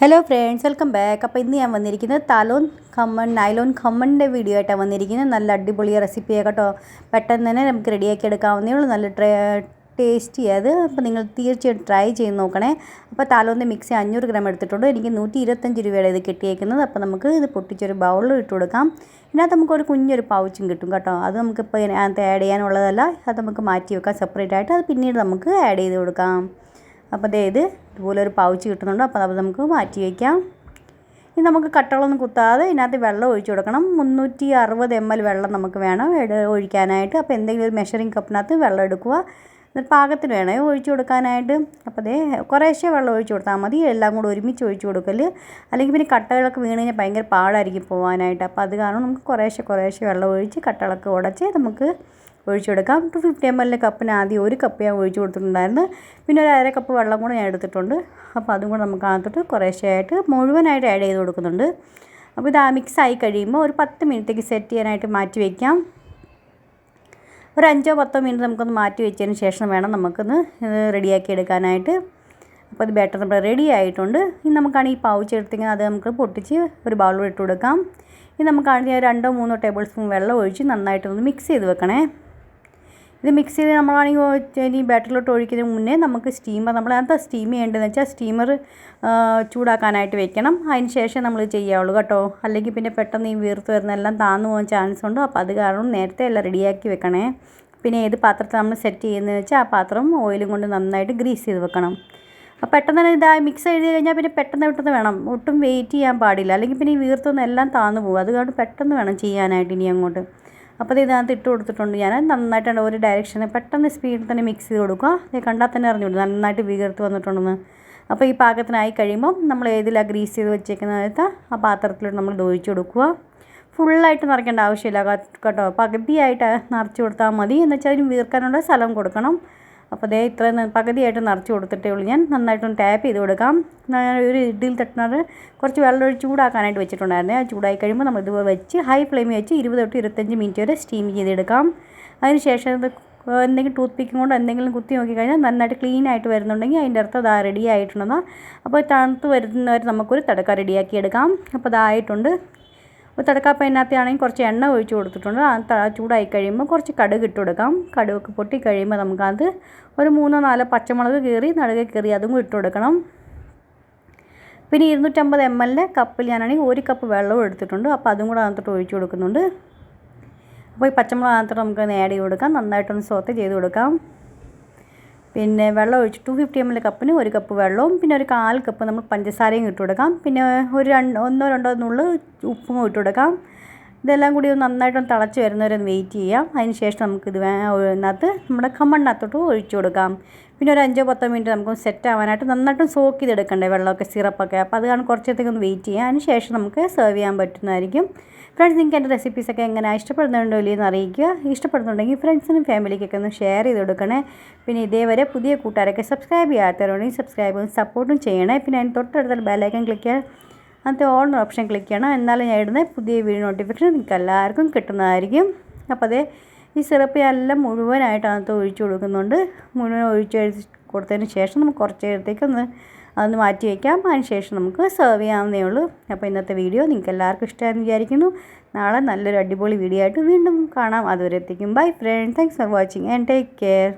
Hello friends, welcome back. അപ്പോൾ ഇന്ന് ഞാൻ വന്നിരിക്കുന്നത് നൈലോൺ ഖമ്മണിൻ്റെ വീഡിയോ ആയിട്ടാണ് വന്നിരിക്കുന്നത്. നല്ല അടിപൊളി റെസിപ്പിയാണ് കേട്ടോ. പെട്ടെന്ന് തന്നെ നമുക്ക് റെഡിയാക്കി എടുക്കാവുന്നേ ഉള്ളൂ. നല്ല ടേസ്റ്റി അത്. അപ്പോൾ നിങ്ങൾ തീർച്ചയായിട്ടും ട്രൈ ചെയ്ത് നോക്കണേ. അപ്പോൾ താലോൻ്റെ മിക്സി 500 ഗ്രാം എടുത്തിട്ടുണ്ട്. എനിക്ക് 125 രൂപയുടെ ഇത് കിട്ടിയേക്കുന്നത്. അപ്പോൾ നമുക്ക് ഇത് പൊട്ടിച്ചൊരു ബൗളിൽ ഇട്ട് കൊടുക്കാം. ഇതിനകത്ത് നമുക്കൊരു കുഞ്ഞൊരു പൗച്ചും കിട്ടും കേട്ടോ. അത് നമുക്കിപ്പോൾ അതിനകത്ത് ആഡ് ചെയ്യാനുള്ളതല്ല. അത് നമുക്ക് മാറ്റി വെക്കാം സെപ്പറേറ്റ് ആയിട്ട്. അത് പിന്നീട് നമുക്ക് ആഡ് ചെയ്ത് കൊടുക്കാം. അപ്പോൾ ഇതുപോലെ ഒരു പൗച്ച് കിട്ടുന്നുണ്ട്. അപ്പോൾ അത് നമുക്ക് മാറ്റി വയ്ക്കാം. ഇനി നമുക്ക് കട്ടകളൊന്നും കുത്താതെ ഇതിനകത്ത് വെള്ളം ഒഴിച്ചു കൊടുക്കണം. 360 ml വെള്ളം നമുക്ക് വേണം ഒഴിക്കാനായിട്ട്. അപ്പോൾ എന്തെങ്കിലും ഒരു മെഷറിംഗ് കപ്പിനകത്ത് വെള്ളം എടുക്കുക. എന്നിട്ട് പാകത്തിന് വേണേ ഒഴിച്ചു കൊടുക്കാനായിട്ട്. അപ്പോൾ കുറേശ്ശെ വെള്ളം ഒഴിച്ചു കൊടുത്താൽ മതി. എല്ലാം കൂടെ ഒരുമിച്ച് ഒഴിച്ചു കൊടുക്കൽ, അല്ലെങ്കിൽ പിന്നെ കട്ടകളൊക്കെ വീണ് കഴിഞ്ഞാൽ ഭയങ്കര പാടായിരിക്കും പോകാനായിട്ട്. അപ്പോൾ അത് കാരണം നമുക്ക് കുറേശ്ശെ വെള്ളം ഒഴിച്ച് കട്ടകളൊക്കെ ഉടച്ച് നമുക്ക് ഒഴിച്ചു കൊടുക്കാം. 250 ml കപ്പിന് ആദ്യം 1 കപ്പ് ഞാൻ ഒഴിച്ചു കൊടുത്തിട്ടുണ്ടായിരുന്നു. പിന്നെ ഒരു 1/2 കപ്പ് വെള്ളം കൂടെ ഞാൻ എടുത്തിട്ടുണ്ട്. അപ്പോൾ അതും കൂടെ നമുക്ക് അതിനകത്തോട്ട് കുറേശ്ശെയായിട്ട് മുഴുവനായിട്ട് ആഡ് ചെയ്ത് കൊടുക്കുന്നുണ്ട്. അപ്പോൾ ഇത് മിക്സായി കഴിയുമ്പോൾ ഒരു 10 മിനിറ്റേക്ക് സെറ്റ് ചെയ്യാനായിട്ട് മാറ്റി വയ്ക്കാം. ഒരു 5-10 മിനിറ്റ് നമുക്കൊന്ന് മാറ്റി വെച്ചതിന് ശേഷം വേണം നമുക്കൊന്ന് റെഡിയാക്കി എടുക്കാനായിട്ട്. അപ്പോൾ ഇത് ബാറ്റർ നമ്മൾ റെഡി ആയിട്ടുണ്ട്. ഇനി നമുക്കാണ് ഈ പൗച്ച് എടുത്തിങ്ങനെ അത് നമുക്ക് പൊട്ടിച്ച് ഒരു ബൗളിൽ ഇട്ട് കൊടുക്കാം. ഇനി നമുക്കാണെങ്കിൽ 2-3 ടേബിൾ സ്പൂൺ വെള്ളം ഒഴിച്ച് നന്നായിട്ടൊന്ന് മിക്സ് ചെയ്ത് വെക്കണേ. ഇത് മിക്സ് ചെയ്ത് നമ്മളാണെങ്കിൽ ഈ ബാറ്ററിലോട്ട് ഒഴിക്കുന്നതിന് മുന്നേ നമുക്ക് നമ്മളതിനകത്ത് സ്റ്റീം ചെയ്യേണ്ടതെന്ന് വെച്ചാൽ സ്റ്റീമർ ചൂടാക്കാനായിട്ട് വെക്കണം. അതിന് ശേഷം നമ്മൾ ചെയ്യാവുള്ളൂ കേട്ടോ. അല്ലെങ്കിൽ പിന്നെ പെട്ടെന്ന് ഈ വീർത്ത് വരുന്നതെല്ലാം താന്നു പോകാൻ ചാൻസ് ഉണ്ട്. അപ്പോൾ അത് കാരണം നേരത്തെ എല്ലാം റെഡിയാക്കി വെക്കണേ. പിന്നെ ഏത് പാത്രത്തിൽ നമ്മൾ സെറ്റ് ചെയ്യുന്നതെന്ന് വെച്ചാൽ ആ പാത്രം ഓയിലും കൊണ്ട് നന്നായിട്ട് ഗ്രീസ് ചെയ്ത് വെക്കണം. അപ്പോൾ പെട്ടെന്ന് തന്നെ മിക്സ് ചെയ്ത് കഴിഞ്ഞാൽ പിന്നെ പെട്ടെന്ന് വേണം. ഒട്ടും വെയിറ്റ് ചെയ്യാൻ പാടില്ല. അല്ലെങ്കിൽ പിന്നെ ഈ വീർത്തൊന്നും എല്ലാം താന്നു പോകും. അത് കാരണം പെട്ടെന്ന് വേണം ചെയ്യാനായിട്ട് ഇനി അങ്ങോട്ട്. അപ്പോൾ ഇതിനകത്ത് ഇട്ട് കൊടുത്തിട്ടുണ്ട്. ഞാൻ നന്നായിട്ട് ഒരു ഡയറക്ഷന് പെട്ടെന്ന് സ്പീഡിൽ തന്നെ മിക്സ് ചെയ്ത് കൊടുക്കുക. ഇത് കണ്ടാൽ തന്നെ അറിഞ്ഞുള്ളൂ നന്നായിട്ട് വീർത്ത് വന്നിട്ടുണ്ടെന്ന്. അപ്പോൾ ഈ പാകത്തിനായി കഴിയുമ്പോൾ നമ്മൾ ഏതിലാണ് ഗ്രീസ് ചെയ്ത് വെച്ചേക്കുന്നതിനകത്ത് ആ പാത്രത്തിലോട്ട് നമ്മൾ ഒഴിച്ച് കൊടുക്കുക. ഫുള്ളായിട്ട് നിറയ്ക്കേണ്ട ആവശ്യമില്ല കേട്ടോ. പകുതിയായിട്ട് നിറച്ച് കൊടുത്താൽ മതി. എന്ന് വെച്ചാൽ അതിന് വീർക്കാനുള്ള സ്ഥലം കൊടുക്കണം. അപ്പോൾ ഇത്രയും പകുതിയായിട്ട് നിറച്ച് കൊടുത്തിട്ടേ ഉള്ളൂ. ഞാൻ നന്നായിട്ടൊന്ന് ടാപ്പ് ചെയ്ത് കൊടുക്കാം. ഒരു ഇഡ്ഡലി തട്ടുന്നത് കുറച്ച് വെള്ളം ഒഴിച്ച് ചൂടാക്കാനായിട്ട് വെച്ചിട്ടുണ്ടായിരുന്നേ. ആ ചൂടായി കഴിയുമ്പോൾ നമ്മൾ ഇതുപോലെ വെച്ച് ഹൈ ഫ്ലെയിമിൽ വെച്ച് 20-25 മിനിറ്റ് വരെ സ്റ്റീം ചെയ്തെടുക്കാം. അതിന് ശേഷം എന്തെങ്കിലും ടൂത്ത് പിക്കും കൊണ്ട് എന്തെങ്കിലും കുത്തി നോക്കിക്കഴിഞ്ഞാൽ നന്നായിട്ട് ക്ലീൻ ആയിട്ട് വരുന്നുണ്ടെങ്കിൽ അതിൻ്റെ അർത്ഥം അത് റെഡി ആയിട്ടുണ്ടെന്ന്. അപ്പോൾ തണുത്ത് വരുന്നവരെ നമുക്കൊരു തടക്ക റെഡിയാക്കി എടുക്കാം. അപ്പോൾ ഇതായിട്ടുണ്ട്. അപ്പോൾ തടക്കാപ്പതിനകത്താണെങ്കിൽ കുറച്ച് എണ്ണ ഒഴിച്ച് കൊടുത്തിട്ടുണ്ട്. ചൂടായി കഴിയുമ്പോൾ കുറച്ച് കടുക് ഇട്ട് കൊടുക്കാം. കടുകൊക്കെ പൊട്ടി കഴിയുമ്പോൾ നമുക്കത് ഒരു 3-4 പച്ചമുളക് നടുകെ കീറി അതും കൂടി ഇട്ട് കൊടുക്കണം. പിന്നെ 250 ml കപ്പിൽ ഞാനാണെങ്കിൽ 1 കപ്പ് വെള്ളവും എടുത്തിട്ടുണ്ട്. അപ്പോൾ അതും കൂടെ അതിനകത്തോട്ട് ഒഴിച്ച് കൊടുക്കുന്നുണ്ട്. അപ്പോൾ ഈ പച്ചമുളക് അതിനകത്തോട്ട് നമുക്ക് ആഡ് ചെയ്ത് കൊടുക്കാം. നന്നായിട്ടൊന്ന് സോത്ത് ചെയ്ത് കൊടുക്കാം. പിന്നെ വെള്ളം ഒഴിച്ച് 250 ml കപ്പിന് 1 കപ്പ് വെള്ളവും പിന്നെ ഒരു 1/4 കപ്പ് നമ്മൾ പഞ്ചസാരയും ഇട്ട് കൊടുക്കാം. പിന്നെ ഒരു 1-2 നുള്ള് ഉപ്പും ഇട്ട് കൊടുക്കാം. ഇതെല്ലാം കൂടി നന്നായിട്ടൊന്ന് തിളച്ച് വരുന്നവരെ ഒന്ന് വെയിറ്റ് ചെയ്യാം. അതിന് ശേഷം നമുക്കിത് ഇതിനകത്ത് നമ്മുടെ ഖമ്മണിനകത്തോട്ട് ഒഴിച്ചു കൊടുക്കാം. പിന്നെ ഒരു 5-10 മിനിറ്റ് നമുക്ക് സെറ്റ് ആവാനായിട്ട് നന്നായിട്ടും സോക്ക് ചെയ്തെടുക്കണ്ടേ വെള്ളമൊക്കെ സിറപ്പൊക്കെ. അപ്പോൾ അത് കാരണം കുറച്ചത്തേക്ക് ഒന്ന് വെയിറ്റ് ചെയ്യാം. അതിന് ശേഷം നമുക്ക് സെർവ് ചെയ്യാൻ പറ്റുന്നതായിരിക്കും. ഫ്രണ്ട്സ്, നിങ്ങൾക്ക് എൻ്റെ റെസിപ്പീസൊക്കെ എങ്ങനെ ഇഷ്ടപ്പെടുന്നുണ്ടോ ഇല്ലയെന്ന് അറിയിക്കുക. ഇഷ്ടപ്പെടുന്നുണ്ടെങ്കിൽ ഫ്രണ്ട്സിനും ഫാമിലിക്കൊക്കെ ഒന്ന് ഷെയർ ചെയ്ത് കൊടുക്കണേ. പിന്നെ ഇതേവരെ പുതിയ കൂട്ടുകാരൊക്കെ സബ്സ്ക്രൈബ് ചെയ്യാത്തവരുണ്ടെങ്കിൽ സബ്സ്ക്രൈബും സപ്പോർട്ടും ചെയ്യണേ. പിന്നെ അതിന് തൊട്ടടുത്തുള്ള ബെല്ലൈക്കൺ ക്ലിക്ക് ചെയ്യാൻ അതിൻ്റെ ഓൺ ഓപ്ഷൻ ക്ലിക്ക് ചെയ്യണം. എന്നാലും ഞാൻ ഇടുന്ന പുതിയ വീഡിയോ നോട്ടിഫിക്കേഷൻ നിങ്ങൾക്ക് എല്ലാവർക്കും കിട്ടുന്നതായിരിക്കും. അപ്പോൾ ഈ സിറപ്പ് എല്ലാം മുഴുവനായിട്ട് അതിനകത്ത് ഒഴിച്ചു കൊടുക്കുന്നുണ്ട്. മുഴുവൻ ഒഴിച്ച് കൊടുത്തതിന് ശേഷം നമുക്ക് കുറച്ച് നേരത്തേക്ക് അതൊന്ന് മാറ്റി വയ്ക്കാം. അതിന് ശേഷം നമുക്ക് സെർവ് ചെയ്യാവുന്നേ ഉള്ളൂ. അപ്പോൾ ഇന്നത്തെ വീഡിയോ നിങ്ങൾക്ക് എല്ലാവർക്കും ഇഷ്ടമായെന്ന് വിചാരിക്കുന്നു. നാളെ നല്ലൊരു അടിപൊളി വീഡിയോ ആയിട്ട് വീണ്ടും കാണാം. അതുവരെ എത്തിക്കും. Bye friends, thanks for watching and take care.